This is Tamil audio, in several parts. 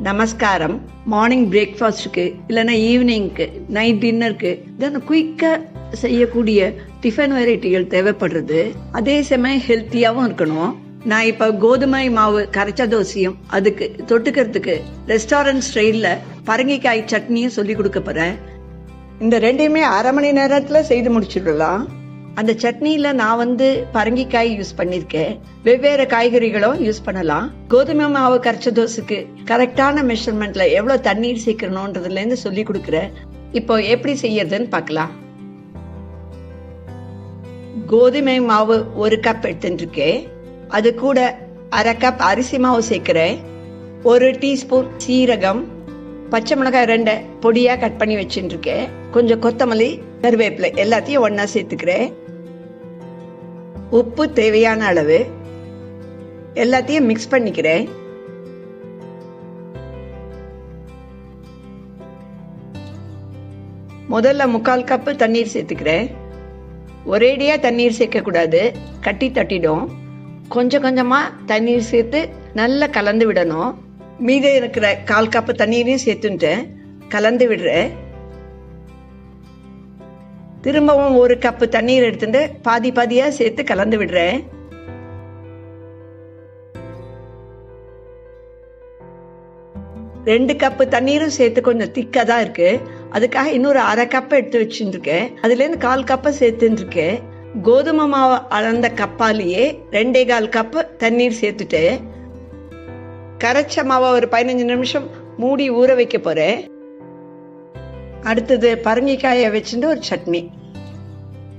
நமஸ்காரம். மார்னிங் பிரேக்ஃபாஸ்ட்டுக்கு இல்லைன்னா ஈவினிங்க்கு நைட் டின்னருக்கு இதெல்லாம் குயிக்காக செய்யக்கூடிய டிஃபன் வெரைட்டிகள் தேவைப்படுறது. அதே சமயம் ஹெல்த்தியாகவும் இருக்கணும். நான் இப்போ கோதுமை மாவு கரைச்ச தோசையும் அதுக்கு தொட்டுக்கிறதுக்கு ரெஸ்டாரண்ட் ஸ்டைலில் பரங்கிக்காய் சட்னியும் சொல்லி கொடுக்க போகிறேன். இந்த ரெண்டையுமே அரை மணி நேரத்தில் செய்து முடிச்சிடலாம். அந்த சட்னியில் நான் பரங்கிக்காய் யூஸ் பண்ணியிருக்கேன். வெவ்வேறு காய்கறிகளும் யூஸ் பண்ணலாம். கோதுமை மாவு கரைச்ச தோசைக்கு கரெக்டான மெஷர்மெண்ட்ல எவ்வளோ தண்ணீர் சேர்க்கணுன்றதுலேருந்து சொல்லி கொடுக்குறேன். இப்போ எப்படி செய்யறதுன்னு பார்க்கலாம். கோதுமை மாவு 1 கப் எடுத்துருக்கேன். அது கூட அரை கப் அரிசி மாவு சேர்க்கிறேன். 1 டீஸ்பூன் சீரகம், பச்சை மிளகாய் 2 பொடியா கட் பண்ணி வச்சுருக்கேன். கொஞ்சம் கொத்தமல்லி, கருவேப்பிலை எல்லாத்தையும் ஒன்னா சேர்த்துக்கிறேன். உப்பு தேவையான அளவு எல்லாத்தையும் மிக்ஸ் பண்ணிக்கிறேன். முதல்ல 3/4 கப்பு தண்ணீர் சேர்த்துக்கிறேன். ஒரேடியா தண்ணீர் சேர்க்க கூடாது, கட்டி தட்டிடும். கொஞ்சம் கொஞ்சமா தண்ணீர் சேர்த்து நல்லா கலந்து விடணும். மீதி இருக்கிற 1/4 கப்பு தண்ணீரையும் சேர்த்துட்டு கலந்து விடுறேன். திரும்பவும் 1 கப்பு தண்ணீர் எடுத்துட்டு பாதி பாதியா சேர்த்து கலந்து விடுறேன். ரெண்டு கப்பு தண்ணீரும் சேர்த்து கொஞ்சம் திக்கா தான் இருக்கு. அதுக்காக இன்னொரு அரை கப் எடுத்து வச்சுருக்கேன். அதுல இருந்து 1/4 கப்பை சேர்த்துட்டு இருக்கேன். கோதுமை மாவு அளந்த கப்பாலேயே 2.25 கப்பு தண்ணீர் சேர்த்துட்டு கரைச்ச மாவை ஒரு 15 நிமிஷம் மூடி ஊற வைக்க போறேன். அடுத்தது பரங்கிக்காயை வச்சுட்டு ஒரு சட்னி.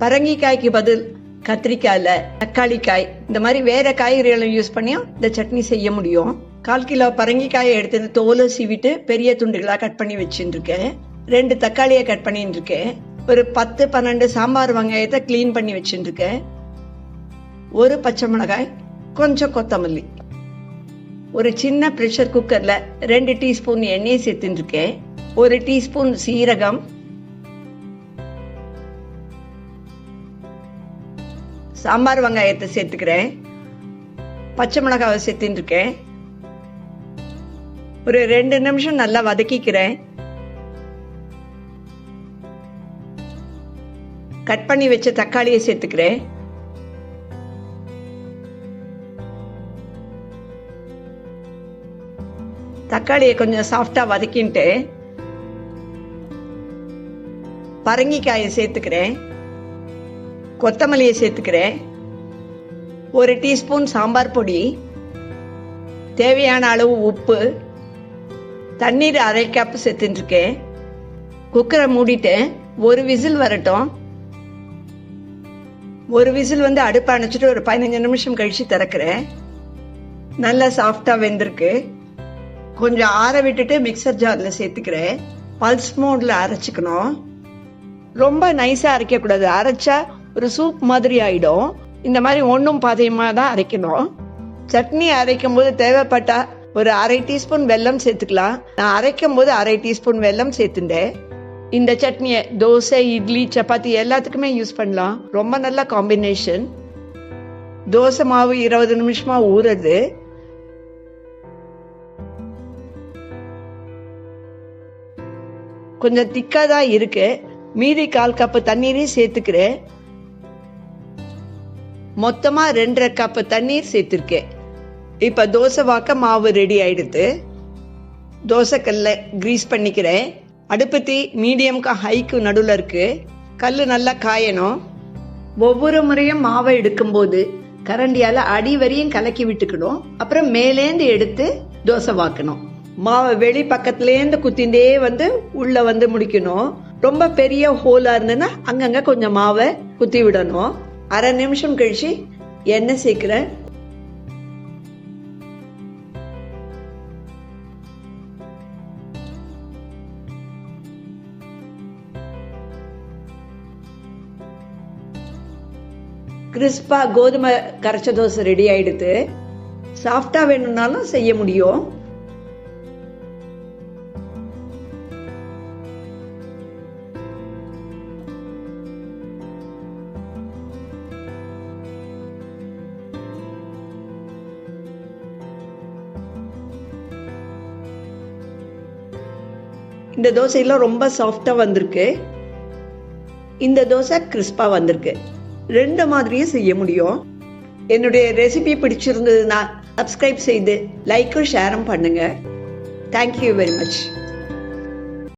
பரங்கிக்காய்க்கு பதில் கத்திரிக்காயில தக்காளிக்காய் இந்த மாதிரி வேற காய்கறிகளை யூஸ் பண்ணியும் இந்த சட்னி செய்ய முடியும். 1/4 கிலோ பரங்கிக்காயை எடுத்து தோலை சீவிட்டு பெரிய துண்டுகளா கட் பண்ணி வச்சுட்டு இருக்கேன். 2 தக்காளியை கட் பண்ணிட்டு இருக்கேன். ஒரு 10-12 சாம்பார் வெங்காயத்தை கிளீன் பண்ணி வச்சுட்டு இருக்கேன். 1 பச்சை மிளகாய், கொஞ்சம் கொத்தமல்லி. ஒரு சின்ன பிரஷர் குக்கர்ல 2 டீஸ்பூன் எண்ணெய் சேர்த்துட்டு இருக்கேன். 1 டீஸ்பூன் சீரகம், சாம்பார் வெங்காயத்தை சேர்த்துக்கிறேன். பச்சை மிளகாவை சேர்த்துட்டு இருக்கேன். ஒரு 2 நிமிஷம் நல்லா வதக்கிக்கிறேன். கட் பண்ணி வச்ச தக்காளியை சேர்த்துக்கிறேன். தக்காளியை கொஞ்சம் சாஃப்டா வதக்கிட்டு பரங்கிக்காயை சேர்த்துக்கிறேன். கொத்தமல்லியை சேர்த்துக்கிறேன். 1 டீஸ்பூன் சாம்பார் பொடி, தேவையான அளவு உப்பு, தண்ணீர் அரை கப் சேர்த்துட்டு இருக்கேன். குக்கரை மூடிட்டு 1 விசில் வரட்டும். 1 விசில் அடுப்பை அணைச்சிட்டு ஒரு 15 நிமிஷம் கழிச்சு திறக்கிறேன். நல்லா சாஃப்டா வெந்திருக்கு. கொஞ்சம் ஆற விட்டுட்டு மிக்சர் ஜார்ல சேர்த்துக்கிறேன். பல்ஸ் மோட்ல அரைச்சிக்கணும். ரொம்ப நைஸா அரைக்க கூடாது. அரைச்சா ஒரு சூப் மாதிரி ஆயிடும். இந்த மாதிரி ஒன்றும் பாதியமா தான் அரைக்கணும். சட்னி அரைக்கும் போது தேவைப்பட்டா ஒரு அரை டீஸ்பூன் வெல்லம் சேர்த்துக்கலாம். நான் அரைக்கும் போது அரை டீஸ்பூன் வெல்லம் சேர்த்துட்டேன். இந்த சட்னியை தோசை, இட்லி, சப்பாத்தி எல்லாத்துக்குமே யூஸ் பண்ணலாம். ரொம்ப நல்ல காம்பினேஷன். தோசை மாவு 20 நிமிஷமா ஊறுது. கொஞ்சம் திக்கா தான் இருக்கு. மீதி 1/4 கப்பு தண்ணீரையும் சேர்த்துக்கிறேன். மொத்தமா 2.5 கப்பு தண்ணீர் சேர்த்திருக்கேன். இப்ப தோசை வாக்க மாவு ரெடி ஆயிடுது. தோசை கல்ல கிரீஸ் பண்ணிக்கிறேன். அடுப்பு தீ மீடியம்க்கு ஹைக்கு நடுவில் இருக்கு. கல் நல்லா காயணும். ஒவ்வொரு முறையும் மாவை எடுக்கும்போது கரண்டியால அடி வரையும் கலக்கி விட்டுக்கணும். அப்புறம் மேலேந்து எடுத்து தோசை வாக்கணும். மாவை வெளி பக்கத்துலேருந்து குத்திண்டே உள்ள முடிக்கணும். ரொம்ப பெரிய ஹோலா இருந்ததுன்னா அங்கங்க கொஞ்சம் மாவை குத்தி விடணும். அரை நிமிஷம் கழிச்சு எண்ணெய் சேர்க்கிறேன். கிறிஸ்பா கோதுமை கரைச்ச தோசை ரெடி ஆயிடுது. சாஃப்டா வேணும்னாலும் செய்ய முடியும். இந்த தோசையெல்லாம் ரொம்ப சாஃப்டாக வந்திருக்கு. இந்த தோசை கிறிஸ்பாக வந்திருக்கு. ரெண்டு மாதிரியும் செய்ய முடியும். என்னுடைய ரெசிபி பிடிச்சிருந்ததுன்னா சப்ஸ்கிரைப் செய்து லைக்கும் ஷேரும் பண்ணுங்க. Thank you very much.